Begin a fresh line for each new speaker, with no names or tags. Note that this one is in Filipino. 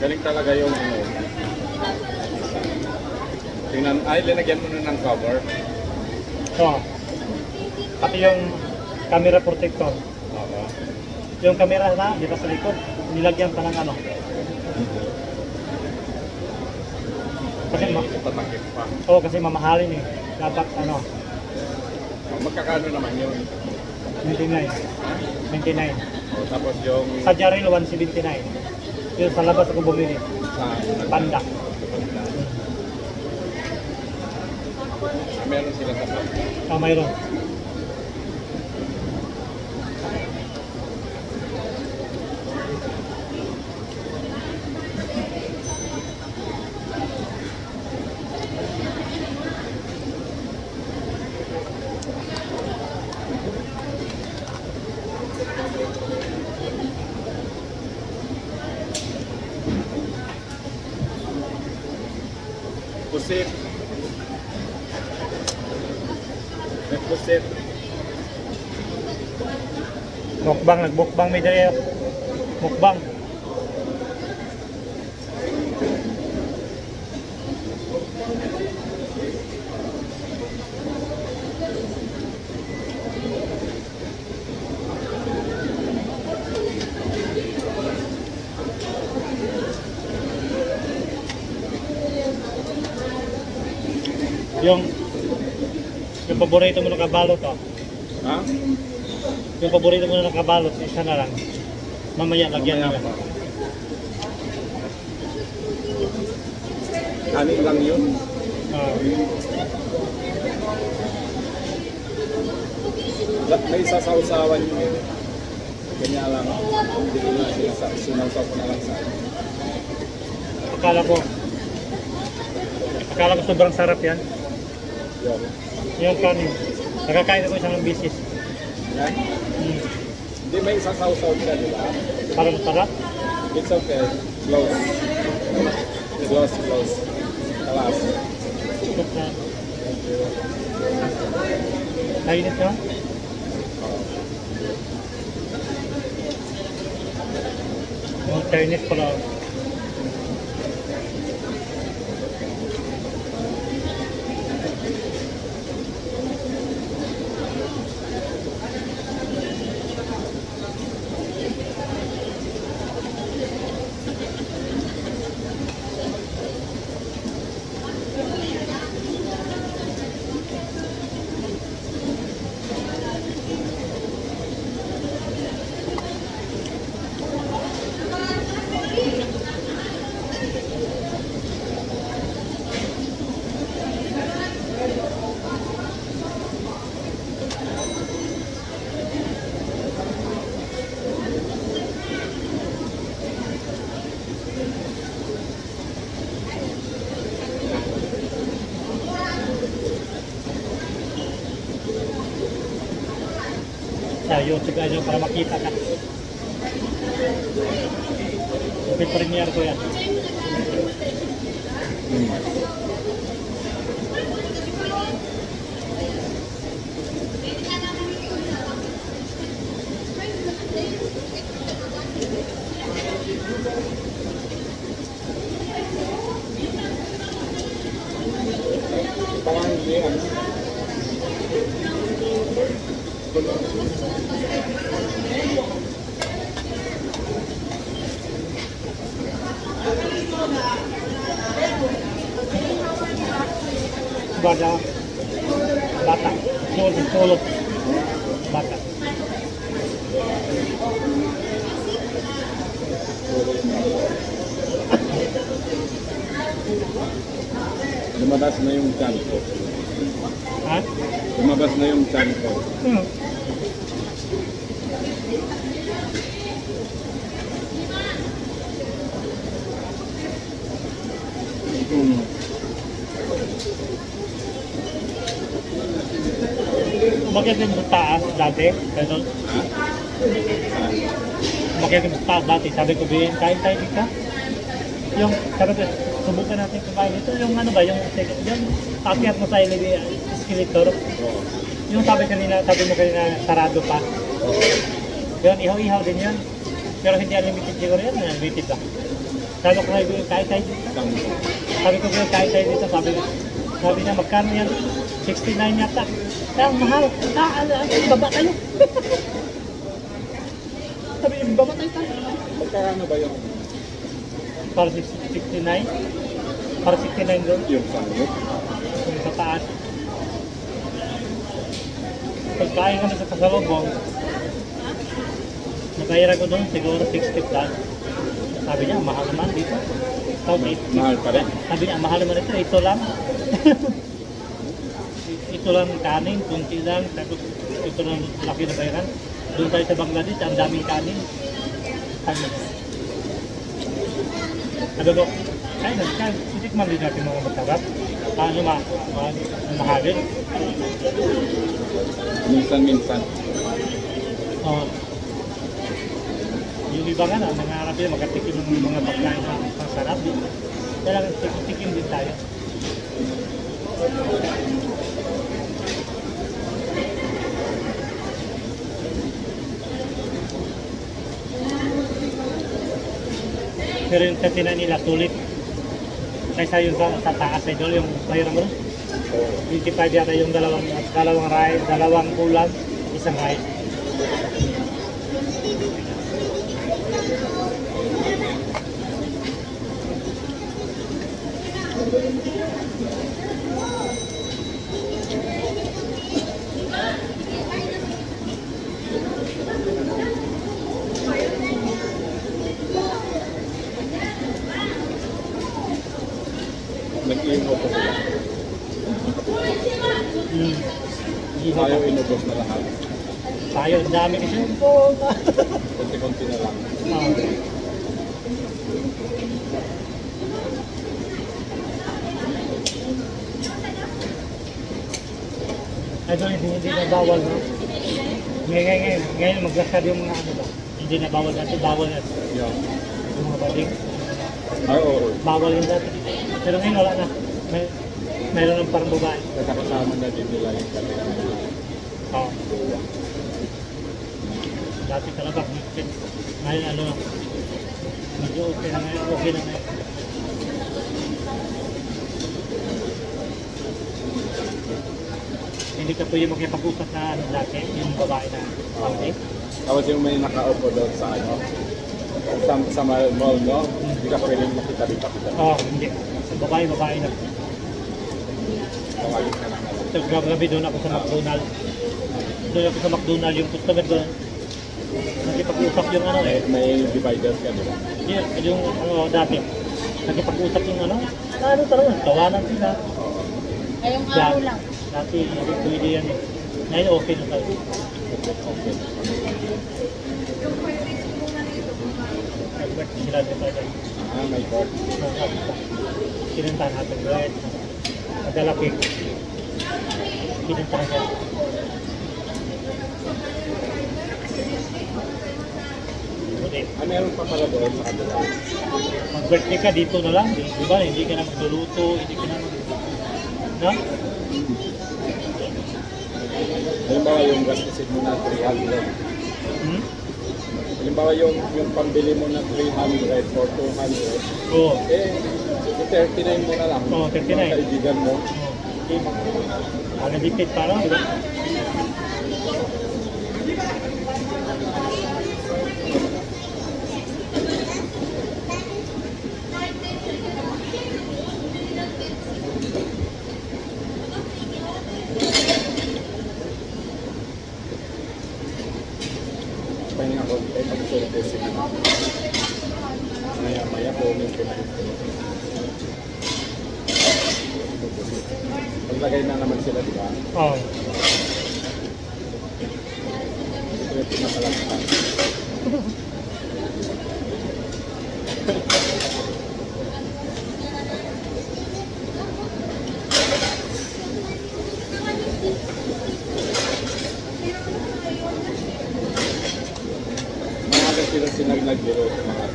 Galing talaga yung ano. Tingnan, ay, linagyan mo na ng cover.
So, pati yung camera protector.
Oo.
Yung camera na, di ba sa likod, nilagyan pa ng ano. Kasi
Tatakip pa.
oh, kasi mamahalin eh. Dapat ano,
Magkakano naman yun?
29. 29.
O, tapos yung
Sa Jaril, 179. Yung sa labas ako bumili.
sa
Panda.
meron sila tatlo.
Oh, mayroon.
Pusit. May pusit.
Mukbang, nagbukbang may daya. Mukbang. Yung paborito mo nakabalot oh.
Ha?
Yung paborito mo nakabalot, isa na lang. Mamaya lagyan
Mamaya
nila.
pa. Kanin lang yun. May sasawsawan yun. Kanya lang. Hindi ko na sinawsaw ko na lang sa akin.
Akala ko sobrang sarap yan.
Yun.
Yung kanin. Nakakain ako isang bisis.
Yan. Hindi, may sasawsaw ka, di ba?
Parang sarap.
It's okay. Close. Close. Alas.
Ikot na. Nainit na? Yung Chinese pala. Sa YouTube aja para makita ka. Tapi premiere ko yan. Bata. Sulot. Bata.
Lumabas na yung chan ko.
Ha?
Lumabas na yung chan ko.
Umakyat din sa taas dati. Pero, umakyat din sa taas dati. Sabi ko, kain tayo dito. Yung, sabi ko, subukan natin kumain dito. Yung ano ba, yung akyat mo sa escalator. Yung sabi mo kanina, sarado pa. Yun, ihaw-ihaw din yun. Pero hindi unlimited siguro yan, unlimited lang. Sabi ko kayo, kahit tayo dito.
Isang
Sabi ko kayo, kahit tayo dito. Sabi niya, magkano yan? 69 yata. Kaya mahal. Baba tayo. Sabi niya, baba tayo.
magkano ba yung
Para 69. Para 69 doon.
yung sanggol?
Yung sa taas. Pagkain kami sa kasalubong, nabayaran ko doon siguro 60 plus. Sabi niya, mahal naman dito.
Mahal pa rin.
Sabi niya, mahal naman ito lang. Ito lang kanin, kunti lang, tapos ito lang laki na bayaran. Doon tayo sa Bangladesh, ang daming kanin. Sabi ko, kaya, titikman din natin mga masarap. Ano mahagin.
Minsan-minsan.
Yung iba nga na, nangarap yun, magkatikim ng mga pagkain na masarap. Kailangan tikim din tayo. Pero yung katina nila, sulit. Kaysa yung sa taas idol, yung mayroon mo. 25 yata yung dalawang ride, dalawang ulam, isang ride.
Nag-iingo ko sila. Ayaw inubos na lahat.
Tayo, ang dami kasi yung
Konti-konti na lang.
Idol, hindi na bawal, no? Ngayon maglasad yung mga ano ba? Hindi na bawal natin, bawal natin.
Yeah.
Yung mga bading.
Ay, oo.
Bawal yun dati. Pero ngayon wala na. Mayroon ng parang babae.
Kasama na din nila yung kanila.
Oo. Dati talaga, ngayon ano, medyo okay na ngayon, okay na ngayon. Hindi ka pwede makipag-usap na ano dati, yung babae na pangti.
Tapos yung may nakaupo doon sa ano, sa mall, no? Hindi ka pwedeng makita-kita.
Oo, hindi. Babae na.
Tawagin ka na nga.
So, gabi doon ako sa McDonald's. Doon ako sa McDonald's, yung customer doon. Nakipag-usap yung ano eh.
May divider ka, di ba?
Yung ano dati. Nakipag-usap yung ano. Ano talaga, tawanan sila.
Ngayong araw lang.
Dati, hindi pwede yan eh. Ngayon okay na tayo.
Okay.
Nag-work sila din tayo.
May court.
Kinuntahan natin bread. Nagalapig. Kinuntahan siya.
Meron pa pala doon sa kanila.
Mag-birthday ka dito na lang. Di ba? Hindi ka na magluluto. Hindi ka na no?
Halimbawa yung gastusin mo na 300.
Hmm?
Halimbawa yung pambili mo na 300 or 200.
Oo.
Eh, 39 mo na lang.
Oo, 39.
Mga kaibigan mo.
Ang nalipid parang, di ba?
Pahinga ako, pagsulit ko sila. Maya-maya, comment ko na yun. Paglagay na naman sila, di ba?
Oo.
Ito yung pinakalagpan. Mga sila nagbiro, mga